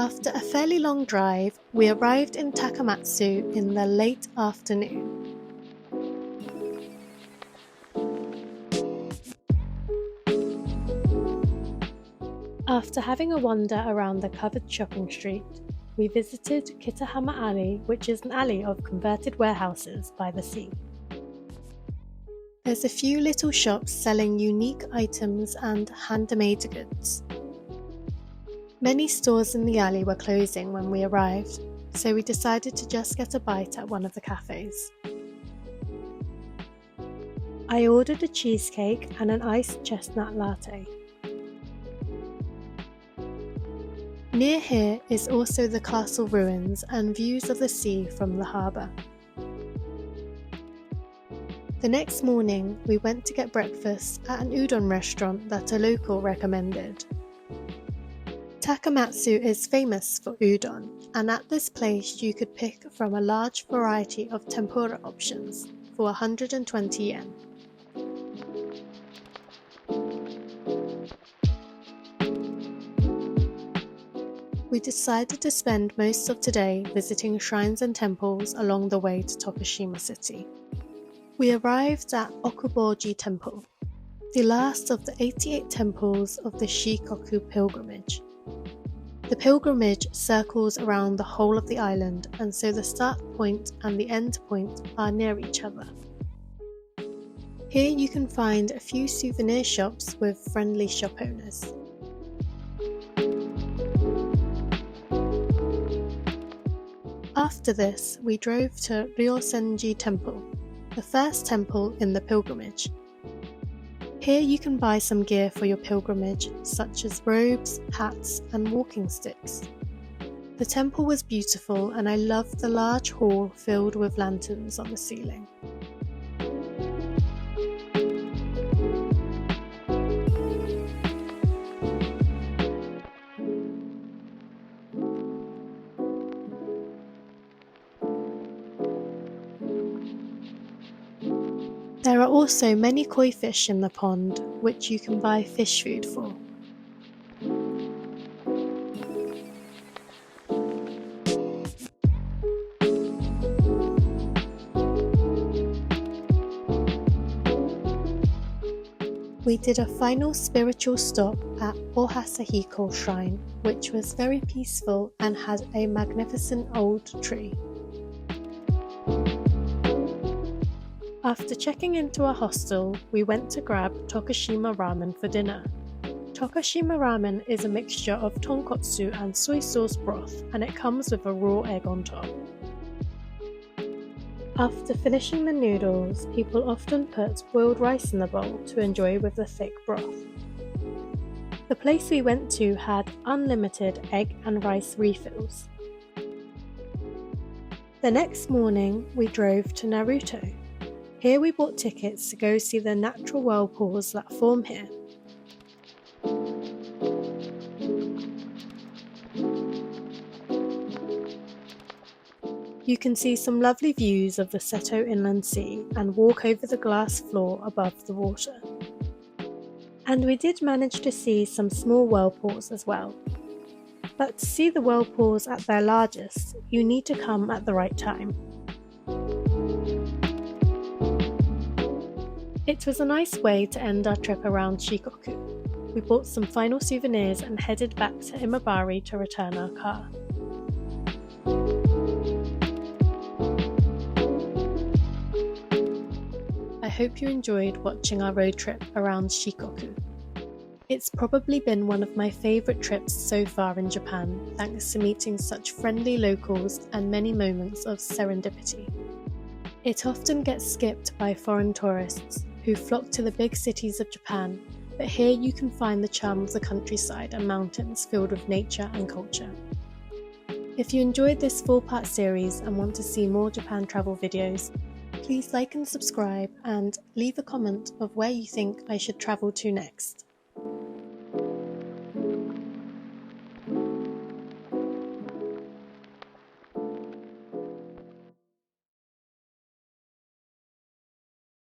After a fairly long drive, we arrived in Takamatsu in the late afternoon. After having a wander around the covered shopping street, we visited Kitahama Alley, which is an alley of converted warehouses by the sea. There's a few little shops selling unique items and handmade goods. Many stores in the alley were closing when we arrived, so we decided to just get a bite at one of the cafes. I ordered a cheesecake and an iced chestnut latte. Near here is also the castle ruins and views of the sea from the harbour. The next morning, we went to get breakfast at an udon restaurant that a local recommended. Takamatsu is famous for udon, and at this place you could pick from a large variety of tempura options for 120 yen. We decided to spend most of today visiting shrines and temples along the way to Tokushima City. We arrived at Okuboji Temple, the last of the 88 temples of the Shikoku pilgrimage. The pilgrimage circles around the whole of the island, and so the start point and the end point are near each other. Here you can find a few souvenir shops with friendly shop owners. After this, we drove to Ryosenji Temple, the first temple in the pilgrimage. Here you can buy some gear for your pilgrimage, such as robes, hats, and walking sticks. The temple was beautiful, and I loved the large hall filled with lanterns on the ceiling. There are also many koi fish in the pond, which you can buy fish food for. We did a final spiritual stop at Ohasahiko Shrine, which was very peaceful and had a magnificent old tree. After checking into a hostel, we went to grab Tokushima ramen for dinner. Tokushima ramen is a mixture of tonkotsu and soy sauce broth, and it comes with a raw egg on top. After finishing the noodles, people often put boiled rice in the bowl to enjoy with the thick broth. The place we went to had unlimited egg and rice refills. The next morning, we drove to Naruto. Here we bought tickets to go see the natural whirlpools that form here. You can see some lovely views of the Seto Inland Sea and walk over the glass floor above the water. And we did manage to see some small whirlpools as well. But to see the whirlpools at their largest, you need to come at the right time. It was a nice way to end our trip around Shikoku. We bought some final souvenirs and headed back to Imabari to return our car. I hope you enjoyed watching our road trip around Shikoku. It's probably been one of my favourite trips so far in Japan, thanks to meeting such friendly locals and many moments of serendipity. It often gets skipped by foreign tourists who flock to the big cities of Japan, but here you can find the charm of the countryside and mountains filled with nature and culture. If you enjoyed this 4-part series and want to see more Japan travel videos, please like and subscribe and leave a comment of where you think I should travel to next.